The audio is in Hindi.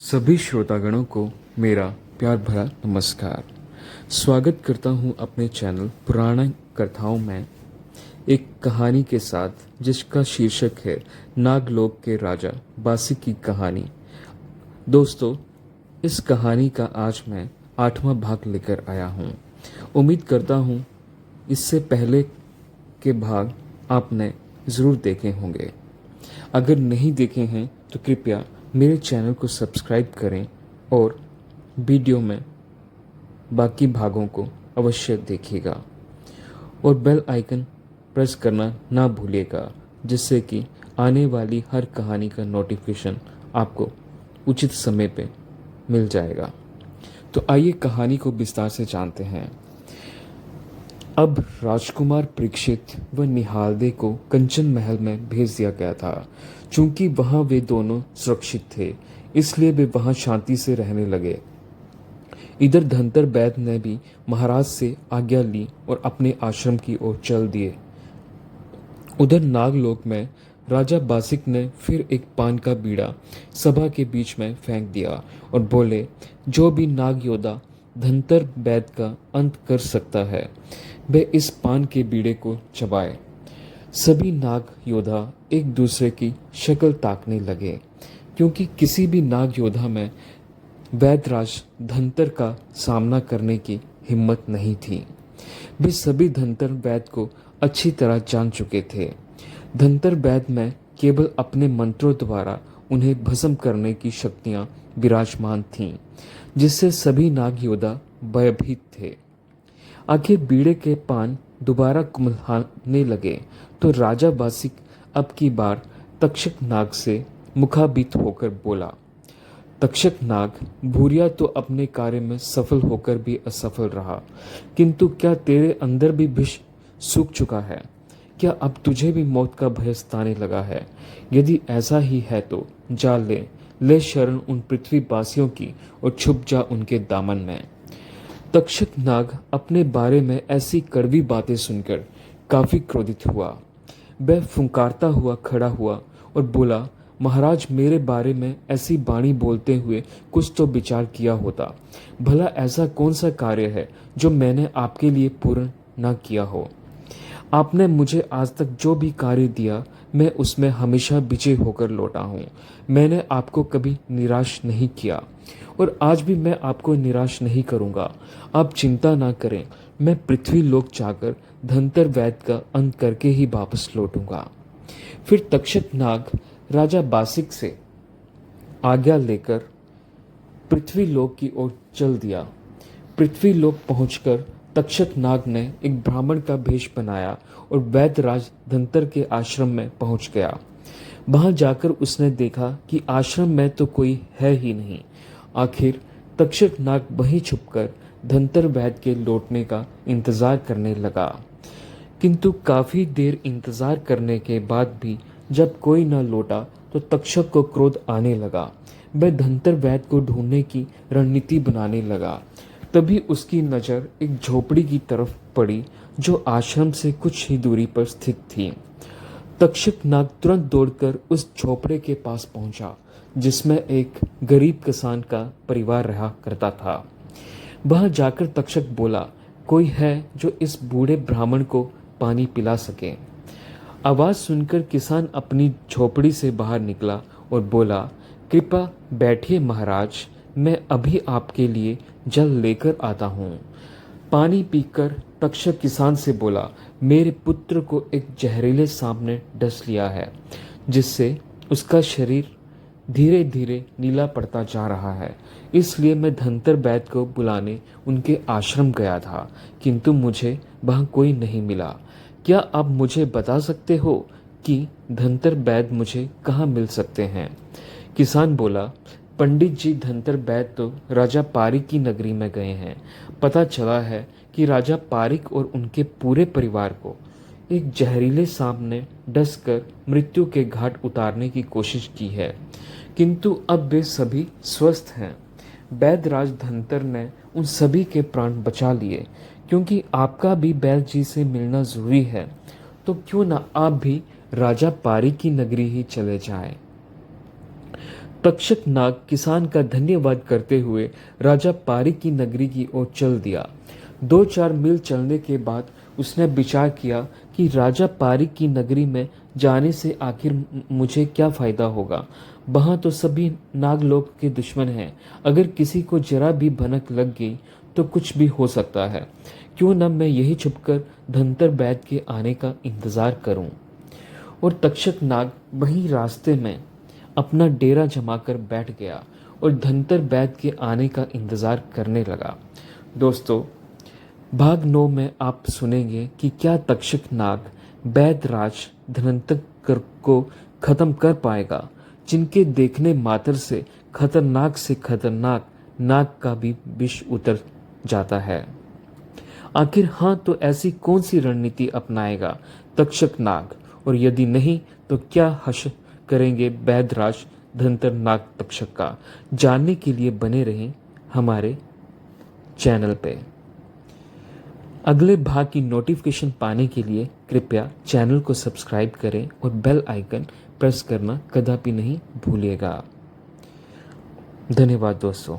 सभी श्रोतागणों को मेरा प्यार भरा नमस्कार। स्वागत करता हूं अपने चैनल पुराण कथाओं में एक कहानी के साथ जिसका शीर्षक है नागलोक के राजा बासिक की कहानी। दोस्तों, इस कहानी का आज मैं 8वां भाग लेकर आया हूं। उम्मीद करता हूं इससे पहले के भाग आपने ज़रूर देखे होंगे। अगर नहीं देखे हैं तो कृपया मेरे चैनल को सब्सक्राइब करें और वीडियो में बाकी भागों को अवश्य देखिएगा और बेल आइकन प्रेस करना ना भूलिएगा, जिससे कि आने वाली हर कहानी का नोटिफिकेशन आपको उचित समय पे मिल जाएगा। तो आइए कहानी को विस्तार से जानते हैं। अब राजकुमार परीक्षित व निहालदे को कंचन महल में भेज दिया गया था। चूंकि वहां वे दोनों सुरक्षित थे, इसलिए वे वहां शांति से रहने लगे। इधर धनतर वैद्य ने भी महाराज से आज्ञा ली और अपने आश्रम की ओर चल दिए। उधर नागलोक में राजा बासिक ने फिर एक पान का बीड़ा सभा के बीच में फेंक दिया और बोले, जो भी नाग योद्धा धनतर वैद्य का अंत कर सकता है वे इस पान के बीड़े को चबाए। सभी नाग योद्धा एक दूसरे की शक्ल ताकने लगे, क्योंकि किसी भी नाग योद्धा में वैद्यराज धनतर का सामना करने की हिम्मत नहीं थी। वे सभी धनतर वैद्य को अच्छी तरह जान चुके थे। धनतर वैद्य में केवल अपने मंत्रों द्वारा उन्हें भस्म करने की शक्तियां विराजमान थीं, जिससे सभी नाग योद्धा भयभीत थे। आखिर बीड़े के पान दोबारा कुम्हलाने लगे तो राजा बासिक अब की बार तक्षक नाग से मुखाभित होकर बोला, तक्षक नाग, भूरिया तो अपने कार्य में सफल होकर भी असफल रहा, किंतु क्या तेरे अंदर भी विष सूख चुका है? क्या अब तुझे भी मौत का भय सताने लगा है? यदि ऐसा ही है तो जा ले शरण उन पृथ्वीवासियों की और छुप जा उनके दामन में। तक्षक नाग अपने बारे में ऐसी कड़वी बातें सुनकर काफी क्रोधित हुआ। वह फुंकारता हुआ खड़ा हुआ और बोला, महाराज, मेरे बारे में ऐसी वाणी बोलते हुए कुछ तो विचार किया होता। भला ऐसा कौन सा कार्य है जो मैंने आपके लिए पूर्ण न किया हो? आपने मुझे आज तक जो भी कार्य दिया, मैं उसमें हमेशा विजय होकर लौटा हूँ। मैंने आपको कभी निराश नहीं किया और आज भी मैं आपको निराश नहीं करूँगा। आप चिंता ना करें, मैं पृथ्वी लोक जाकर धनतर वैद्य का अंत करके ही वापस लौटूंगा। फिर तक्षक नाग राजा बासिक से आज्ञा लेकर पृथ्वी लोक की ओर चल दिया। पृथ्वी लोक पहुंचकर तक्षक नाग ने एक ब्राह्मण का भेष बनाया और वैद्यराज धनतर के आश्रम में पहुंच गया। वहां जाकर उसने देखा कि आश्रम में तो कोई है ही नहीं। आखिर तक्षक नाग वहीं छुपकर धनतर वैद्य के लौटने का इंतजार करने लगा। किंतु काफी देर इंतजार करने के बाद भी जब कोई न लौटा तो तक्षक को क्रोध आने लगा। वह धनतर वैद्य को ढूंढने की रणनीति बनाने लगा। तभी उसकी नज़र एक झोपड़ी की तरफ पड़ी जो आश्रम से कुछ ही दूरी पर स्थित थी। तक्षक नाग तुरंत दौड़कर उस झोपड़े के पास पहुंचा, जिसमें एक गरीब किसान का परिवार रहा करता था। वहां जाकर तक्षक बोला, कोई है जो इस बूढ़े ब्राह्मण को पानी पिला सके? आवाज सुनकर किसान अपनी झोपड़ी से बाहर निकला और बोला, कृपया बैठिए महाराज, मैं अभी आपके लिए जल लेकर आता हूँ। पानी पीकर तक्षक किसान से बोला, मेरे पुत्र को एक जहरीले सांप ने डस लिया है, जिससे उसका शरीर धीरे धीरे नीला पड़ता जा रहा है। इसलिए मैं धनतर वैद्य को बुलाने उनके आश्रम गया था, किंतु मुझे वहां कोई नहीं मिला। क्या आप मुझे बता सकते हो कि धनतर वैद्य मुझे कहाँ मिल सकते हैं? किसान बोला, पंडित जी, धनतर वैद्य तो राजा पारिक की नगरी में गए हैं। पता चला है कि राजा पारिक और उनके पूरे परिवार को एक जहरीले सांप ने डसकर मृत्यु के घाट उतारने की कोशिश की है, किंतु अब वे सभी स्वस्थ हैं। वैद्यराज धनतर ने उन सभी के प्राण बचा लिए। क्योंकि आपका भी बैल जी से मिलना जरूरी है, तो क्यों ना आप भी राजा पारिक की नगरी ही चले जाएं। तक्षक नाग किसान का धन्यवाद करते हुए राजा पारी की नगरी की ओर चल दिया। 2-4 मील चलने के बाद उसने विचार किया कि राजा पारी की नगरी में जाने से आखिर मुझे क्या फायदा होगा। वहां तो सभी नागलोक के दुश्मन हैं। अगर किसी को जरा भी भनक लग गई तो कुछ भी हो सकता है। क्यों न मैं यही छुपकर धनतर बैद के आने का इंतजार करूं। और तक्षक नाग वहीं रास्ते में अपना डेरा जमाकर बैठ गया और धनतर बैद के आने का इंतजार करने लगा। दोस्तों, भाग 9 में आप सुनेंगे कि क्या तक्षक नाग बैदराज धनंतर को खत्म कर पाएगा, जिनके देखने मात्र से खतरनाक नाग का भी विष उतर जाता है। आखिर हाँ तो ऐसी कौन सी रणनीति अपनाएगा तक्षक नाग, और यदि नहीं तो क्या हश करेंगे बैदराज धनंतर नाग तक्षक का। जानने के लिए बने रहें हमारे चैनल पे। अगले भाग की नोटिफिकेशन पाने के लिए कृपया चैनल को सब्सक्राइब करें और बेल आइकन प्रेस करना कदापि नहीं भूलिएगा। धन्यवाद दोस्तों।